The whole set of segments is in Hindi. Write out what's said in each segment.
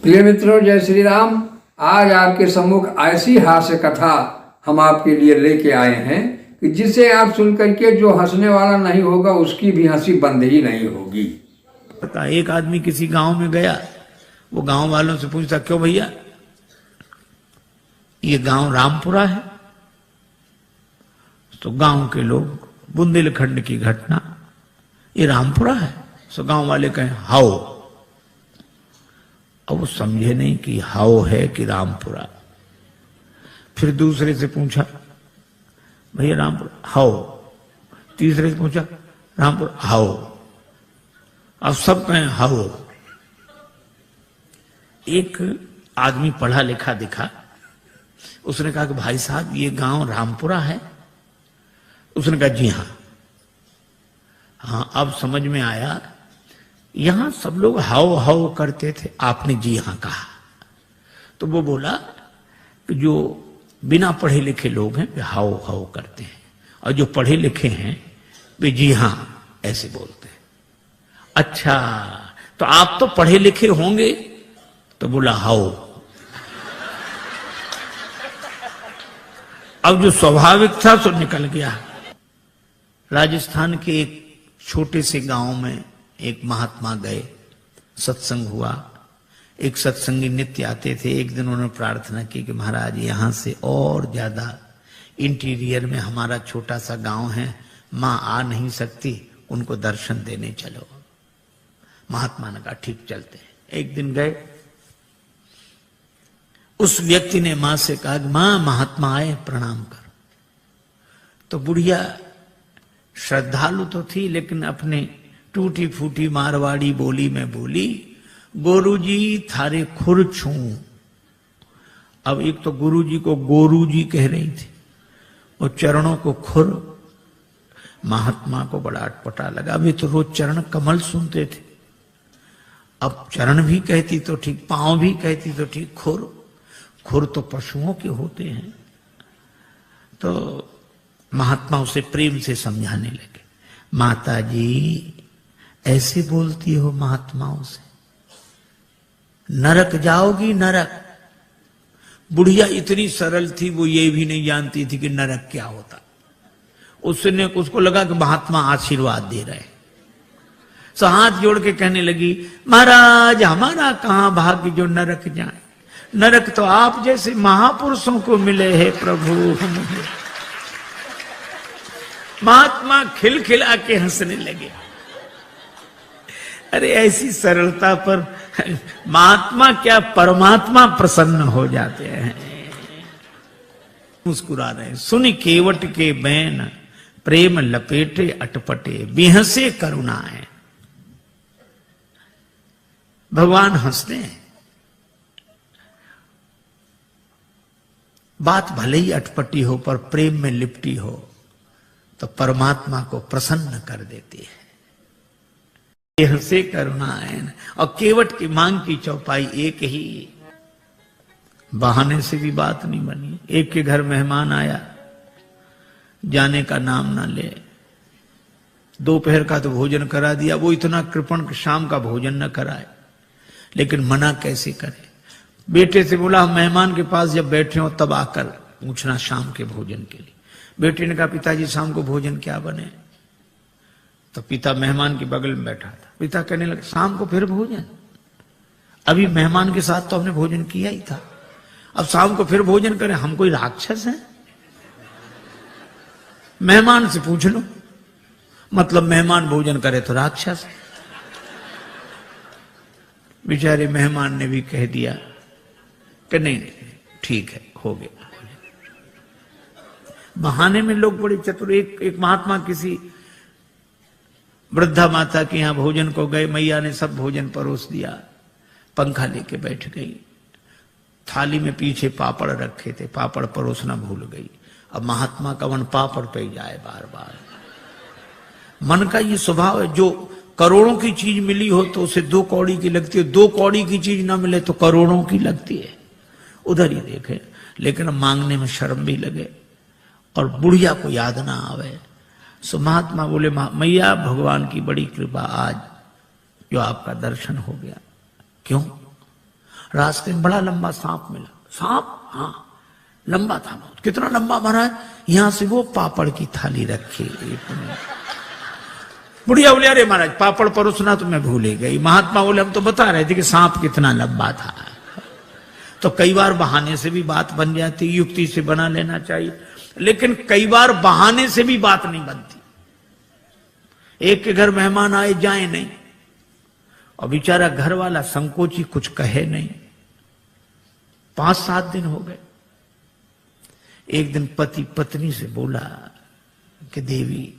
प्रिय मित्रों, जय श्री राम। आज आपके सम्मुख ऐसी हास्य कथा हम आपके लिए लेके आए हैं कि जिसे आप सुन करके जो हंसने वाला नहीं होगा उसकी भी हंसी बंद ही नहीं होगी। पता, एक आदमी किसी गांव में गया, वो गांव वालों से पूछता, क्यों भैया ये गांव रामपुरा है? तो गांव के लोग, बुंदेलखंड की घटना, ये रामपुरा है? तो गांव वाले कहें हाओ। अब वो समझे नहीं कि हाओ है कि रामपुरा। फिर दूसरे से पूछा, भैया रामपुरा हाओ। तीसरे से पूछा, रामपुरा हाओ। अब सब कहें हाओ। एक आदमी पढ़ा लिखा दिखा, उसने कहा कि भाई साहब ये गांव रामपुरा है? उसने कहा जी हाँ। हाँ, अब समझ में आया, यहां सब लोग हाओ हाओ करते थे, आपने जी हां कहा। तो वो बोला कि जो बिना पढ़े लिखे लोग हैं वे हाओ हाओ करते हैं, और जो पढ़े लिखे हैं वे जी हां ऐसे बोलते हैं। अच्छा, तो आप तो पढ़े लिखे होंगे? तो बोला हाओ। अब जो स्वाभाविक था सो निकल गया। राजस्थान के एक छोटे से गांव में एक महात्मा गए, सत्संग हुआ। एक सत्संगी नित्य आते थे। एक दिन उन्होंने प्रार्थना की कि महाराज यहां से और ज्यादा इंटीरियर में हमारा छोटा सा गांव है, मां आ नहीं सकती, उनको दर्शन देने चलो। महात्मा ने कहा ठीक चलते हैं। एक दिन गए, उस व्यक्ति ने मां से कहा, मां महात्मा आए, प्रणाम कर। तो बुढ़िया श्रद्धालु तो थी, लेकिन अपने टूटी फूटी मारवाड़ी बोली में बोली, गोरूजी थारे खुर छू। अब एक तो गुरुजी को गोरूजी कह रही थी और चरणों को खुर। महात्मा को बड़ा अटपटा लगा, वे तो रोज चरण कमल सुनते थे, अब चरण भी कहती तो ठीक, पांव भी कहती तो ठीक, खुर खुर तो पशुओं के होते हैं। तो महात्मा उसे प्रेम से समझाने लगे, माता जी ऐसे बोलती हो महात्माओं से, नरक जाओगी नरक। बुढ़िया इतनी सरल थी, वो ये भी नहीं जानती थी कि नरक क्या होता। उसको लगा कि महात्मा आशीर्वाद दे रहे। सो हाथ जोड़ के कहने लगी, महाराज हमारा कहां भाग्य जो नरक जाए, नरक तो आप जैसे महापुरुषों को मिले हैं प्रभु। महात्मा खिलखिला के हंसने लगे। अरे ऐसी सरलता पर महात्मा क्या परमात्मा प्रसन्न हो जाते हैं। मुस्कुरा रहे, सुन केवट के बैन प्रेम लपेटे अटपटे, बिहसे करुणाएं। भगवान हंसते हैं। बात भले ही अटपटी हो पर प्रेम में लिपटी हो तो परमात्मा को प्रसन्न कर देती है। से करुणाएं। और केवट की मांग की चौपाई एक ही, बहाने से भी बात नहीं बनी। एक के घर मेहमान आया, जाने का नाम ना ले। दोपहर का तो भोजन करा दिया, वो इतना कृपण शाम का भोजन न कराए, लेकिन मना कैसे करे। बेटे से बोला, मेहमान के पास जब बैठे हो तब आकर पूछना शाम के भोजन के लिए। बेटे ने कहा, पिताजी शाम को भोजन क्या बने? तो पिता मेहमान के बगल में बैठा था। पिता कहने लगे, शाम को फिर भोजन? अभी मेहमान के साथ तो हमने भोजन किया ही था, अब शाम को फिर भोजन करें? हम कोई राक्षस हैं? मेहमान से पूछ लो, मतलब मेहमान भोजन करे तो राक्षस। बेचारे मेहमान ने भी कह दिया कि नहीं ठीक है, हो गया। बहाने में लोग बड़े चतुर। एक महात्मा किसी वृद्धा माता के यहां भोजन को गए, मैया ने सब भोजन परोस दिया, पंखा लेके बैठ गई। थाली में पीछे पापड़ रखे थे, पापड़ परोसना भूल गई। अब महात्मा का मन पापड़ पे जाए बार बार। मन का ये स्वभाव है, जो करोड़ों की चीज मिली हो तो उसे 2 कौड़ी की लगती है, 2 कौड़ी की चीज ना मिले तो करोड़ों की लगती है। उधर ही देखे, लेकिन मांगने में शर्म भी लगे और बुढ़िया को याद ना आवे। सो महात्मा बोले, मैया भगवान की बड़ी कृपा, आज जो आपका दर्शन हो गया। क्यों? रास्ते में बड़ा लंबा सांप मिला। सांप? हाँ, लंबा था बहुत। कितना लंबा महाराज? यहां से वो पापड़ की थाली रखी। बुढ़िया बोले अरे महाराज पापड़ परोसना तो मैं भूल ही गई। महात्मा बोले हम तो बता रहे थे कि सांप कितना लंबा था। तो कई बार बहाने से भी बात बन जाती, युक्ति से बना लेना चाहिए, लेकिन कई बार बहाने से भी बात नहीं बनती। एक के घर मेहमान आए जाए नहीं, और बेचारा घर वाला संकोची कुछ कहे नहीं। 5-7 दिन हो गए। एक दिन पति पत्नी से बोला कि देवी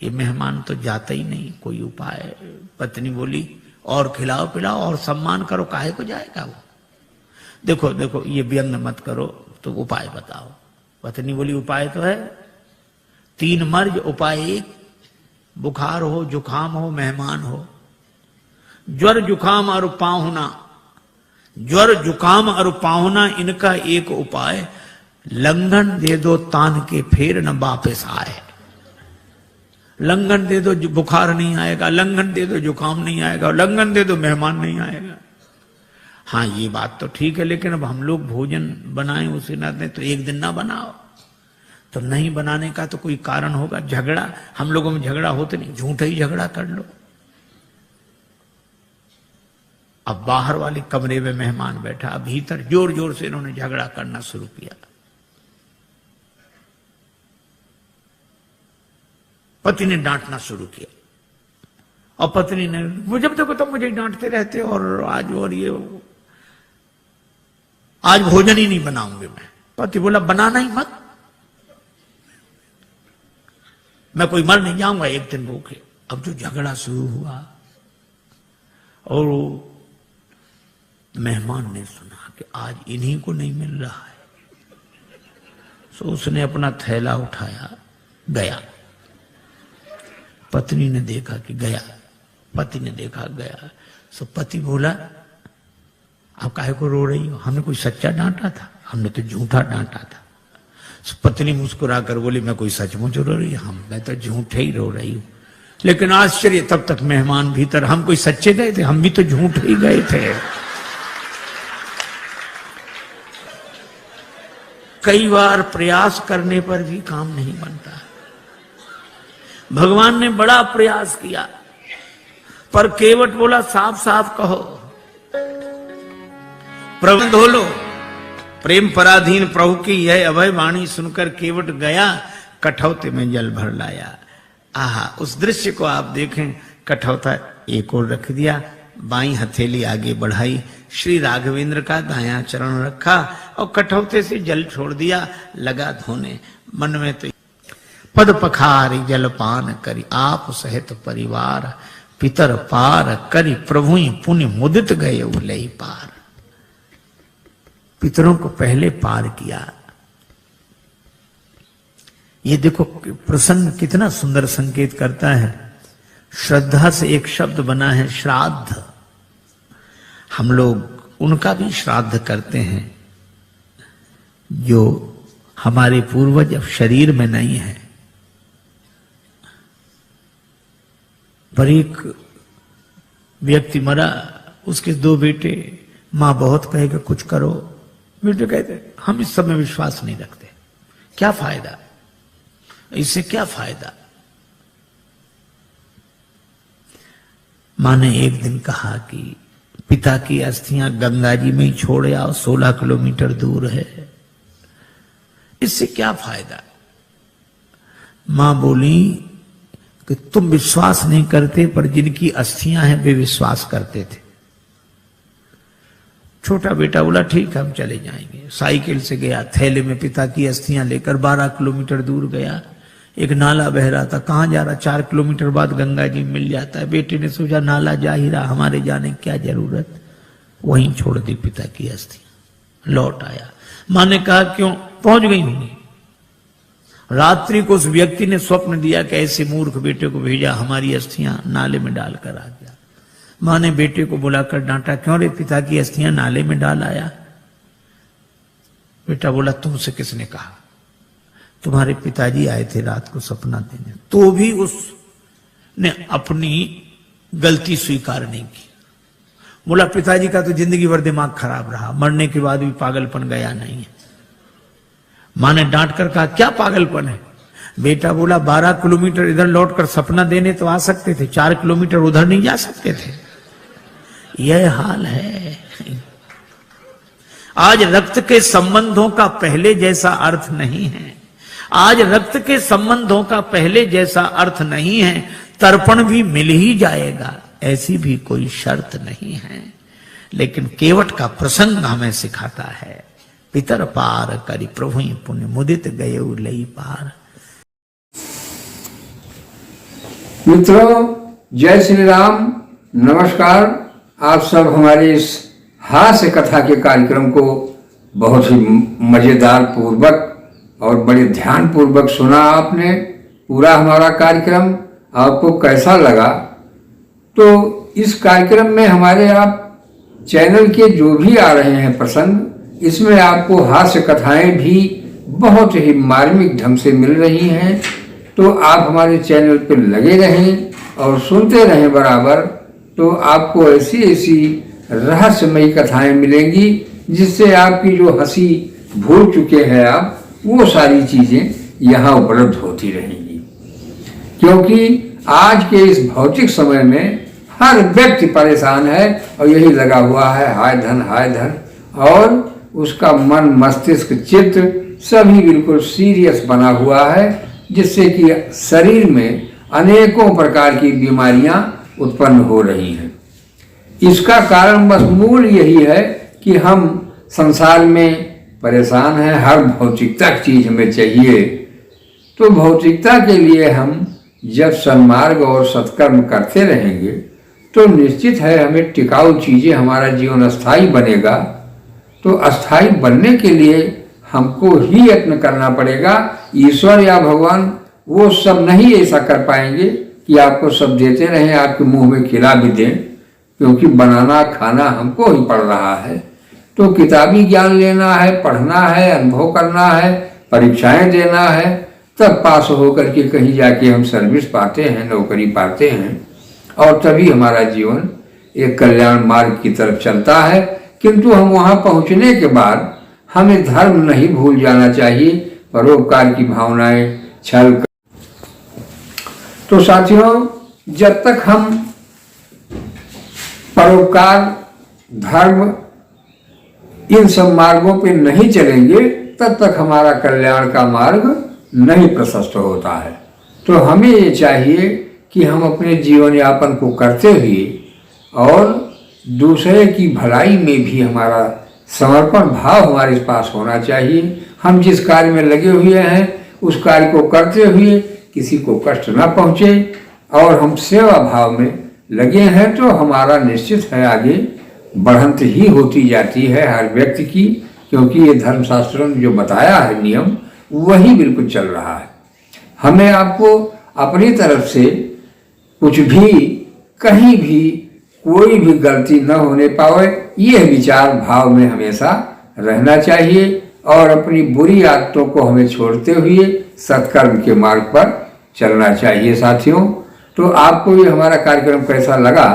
ये मेहमान तो जाता ही नहीं, कोई उपाय। पत्नी बोली और खिलाओ पिलाओ और सम्मान करो, काहे को जाएगा वो। देखो देखो ये व्यंग मत करो, तो उपाय बताओ। पत्नी बोली उपाय तो है 3 मर्ज, उपाय 1। बुखार हो, जुखाम हो, मेहमान हो। ज्वर जुखाम और पाहुना, ज्वर जुखाम और पाहुना, इनका एक उपाय, लंघन दे दो तान के फिर न वापस आए। लंघन दे दो बुखार नहीं आएगा, लंघन दे दो जुकाम नहीं आएगा, लंघन दे दो मेहमान नहीं आएगा। हाँ ये बात तो ठीक है, लेकिन अब हम लोग भोजन बनाएं उसे ना दें तो एक दिन ना बनाओ। तो नहीं बनाने का तो कोई कारण होगा। झगड़ा, हम लोगों में झगड़ा होते नहीं, झूठा ही झगड़ा कर लो। अब बाहर वाले कमरे में मेहमान बैठा, अब भीतर जोर जोर से इन्होंने झगड़ा करना शुरू किया। पति ने डांटना शुरू किया, और पत्नी ने मुझे देखो तुम मुझे डांटते रहते हो, और आज और ये आज भोजन ही नहीं बनाऊंगी मैं। पति बोला बनाना ही मत, मैं कोई मर नहीं जाऊंगा एक दिन भूखे। अब जो झगड़ा शुरू हुआ, और मेहमान ने सुना कि आज इन्हीं को नहीं मिल रहा है, तो उसने अपना थैला उठाया गया। पत्नी ने देखा कि गया, पति ने देखा गया। तो पति बोला आप काहे को रो रही हो, हमने कोई सच्चा डांटा था, हमने तो झूठा डांटा था। तो पत्नी मुस्कुरा कर बोली मैं कोई सचमुच रो रही हूं, मैं तो झूठे ही रो रही हूं। लेकिन आश्चर्य, तब तक मेहमान भीतर, हम कोई सच्चे गए थे, हम भी तो झूठ ही गए थे। कई बार प्रयास करने पर भी काम नहीं बनता। भगवान ने बड़ा प्रयास किया, पर केवट बोला साफ साफ कहो, प्रबंध हो लो। प्रेम पराधीन प्रभु की यह अभय वाणी सुनकर केवट गया, कठौते में जल भर लाया। आहा, उस दृश्य को आप देखें। कठौता एक और रख दिया, बाईं हथेली आगे बढ़ाई, श्री राघवेंद्र का दायां चरण रखा, और कठौते से जल छोड़ दिया, लगा धोने। मन में तो पद पखारी जलपान करी, आप सहित परिवार, पितर पार करी, प्रभु पुण्य मुदित गए उलई पार। पितरों को पहले पार किया। ये देखो प्रसंग कितना सुंदर संकेत करता है। श्रद्धा से एक शब्द बना है श्राद्ध। हम लोग उनका भी श्राद्ध करते हैं जो हमारे पूर्वज अब शरीर में नहीं है। पर एक व्यक्ति मरा, उसके 2 बेटे, मां बहुत कहेगा कुछ करो, बेटे कहते हम इस सब में विश्वास नहीं रखते, क्या फायदा, इससे क्या फायदा। मां ने एक दिन कहा कि पिता की अस्थियां गंगा जी में ही छोड़ आओ, 16 किलोमीटर दूर है, इससे क्या फायदा। मां बोली कि तुम विश्वास नहीं करते, पर जिनकी अस्थियां हैं वे विश्वास करते थे। छोटा बेटा बोला ठीक है हम चले जाएंगे। साइकिल से गया, थैले में पिता की अस्थियां लेकर 12 किलोमीटर दूर गया। एक नाला बह रहा था, कहां जा रहा, 4 किलोमीटर बाद गंगा जी मिल जाता है। बेटे ने सोचा नाला जा ही रहा, हमारे जाने की क्या जरूरत, वहीं छोड़ दी पिता की अस्थियां। लौट आया, मां ने कहा क्यों, पहुंच गई होंगी। रात्रि को उस व्यक्ति ने स्वप्न दिया कि ऐसे मूर्ख बेटे को भेजा, हमारी अस्थियां नाले में डालकर आ गया। मां ने बेटे को बुलाकर डांटा, क्यों रे पिता की अस्थियां नाले में डाल आया। बेटा बोला तुमसे किसने कहा, तुम्हारे पिताजी आए थे रात को सपना देने। तो भी उसने अपनी गलती स्वीकार नहीं की, बोला पिताजी का तो जिंदगी भर दिमाग खराब रहा, मरने के बाद भी पागलपन गया नहीं है। मां ने डांट कर कहा क्या पागलपन है? बेटा बोला 12 किलोमीटर इधर लौटकर सपना देने तो आ सकते थे, 4 किलोमीटर उधर नहीं जा सकते थे। यह हाल है। आज रक्त के संबंधों का पहले जैसा अर्थ नहीं है। आज रक्त के संबंधों का पहले जैसा अर्थ नहीं है। तर्पण भी मिल ही जाएगा, ऐसी भी कोई शर्त नहीं है। लेकिन केवट का प्रसंग हमें सिखाता है, पितर पार करी प्रभु पुण्य मुदित गए लई पार। मित्रों, जय श्री राम, नमस्कार। आप सब हमारे इस हास्य कथा के कार्यक्रम को बहुत ही मजेदार पूर्वक और बड़े ध्यान पूर्वक सुना आपने। पूरा हमारा कार्यक्रम आपको कैसा लगा? तो इस कार्यक्रम में हमारे आप चैनल के जो भी आ रहे हैं प्रसंग, इसमें आपको हास्य कथाएं भी बहुत ही मार्मिक ढंग से मिल रही हैं। तो आप हमारे चैनल पर लगे रहें और सुनते रहें बराबर, तो आपको ऐसी ऐसी रहस्यमयी कथाएं मिलेंगी जिससे आपकी जो हंसी भूल चुके हैं आप, वो सारी चीज़ें यहाँ उपलब्ध होती रहेंगी। क्योंकि आज के इस भौतिक समय में हर व्यक्ति परेशान है और यही लगा हुआ है हाय धन हाय धन, और उसका मन मस्तिष्क चित्त सभी बिल्कुल सीरियस बना हुआ है, जिससे कि शरीर में अनेकों प्रकार की बीमारियां उत्पन्न हो रही हैं। इसका कारण बस मूल यही है कि हम संसार में परेशान हैं, हर भौतिकता की चीज हमें चाहिए। तो भौतिकता के लिए हम जब सन्मार्ग और सत्कर्म करते रहेंगे तो निश्चित है हमें टिकाऊ चीजें, हमारा जीवन अस्थायी बनेगा। तो अस्थायी बनने के लिए हमको ही यत्न करना पड़ेगा। ईश्वर या भगवान वो सब नहीं ऐसा कर पाएंगे कि आपको सब देते रहें, आपके मुंह में खिला भी दें, क्योंकि बनाना खाना हमको ही पड़ रहा है। तो किताबी ज्ञान लेना है, पढ़ना है, अनुभव करना है, परीक्षाएं देना है, तब पास होकर के कहीं जाके हम सर्विस पाते हैं, नौकरी पाते हैं, और तभी हमारा जीवन एक कल्याण मार्ग की तरफ चलता है। किंतु हम वहां पहुंचने के बाद हमें धर्म नहीं भूल जाना चाहिए, परोपकार की भावनाएं, छल। तो साथियों, जब तक हम परोपकार, धर्म, इन सब मार्गों पे नहीं चलेंगे, तब तक हमारा कल्याण का मार्ग नहीं प्रशस्त होता है। तो हमें ये चाहिए कि हम अपने जीवन यापन को करते हुए और दूसरे की भलाई में भी हमारा समर्पण भाव हमारे पास होना चाहिए। हम जिस कार्य में लगे हुए हैं उस कार्य को करते हुए किसी को कष्ट न पहुँचे और हम सेवा भाव में लगे हैं, तो हमारा निश्चित है आगे बढ़ंत ही होती जाती है हर व्यक्ति की। क्योंकि ये धर्मशास्त्रों ने जो बताया है नियम, वही बिल्कुल चल रहा है। हमें आपको अपनी तरफ से कुछ भी, कहीं भी कोई भी गलती न होने पावे, यह विचार भाव में हमेशा रहना चाहिए और अपनी बुरी आदतों को हमें छोड़ते हुए सत्कर्म के मार्ग पर चलना चाहिए। साथियों, तो आपको ये हमारा कार्यक्रम कैसा लगा,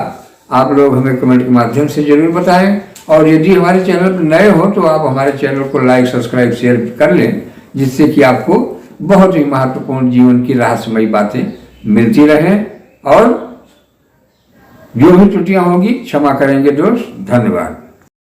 आप लोग हमें कमेंट के माध्यम से जरूर बताएं। और यदि हमारे चैनल पर नए हो तो आप हमारे चैनल को लाइक, सब्सक्राइब, शेयर कर लें, जिससे कि आपको बहुत ही महत्वपूर्ण जीवन की रहस्यमयी बातें मिलती रहें। और जो भी त्रुटियां होंगी क्षमा करेंगे दोस्त। धन्यवाद।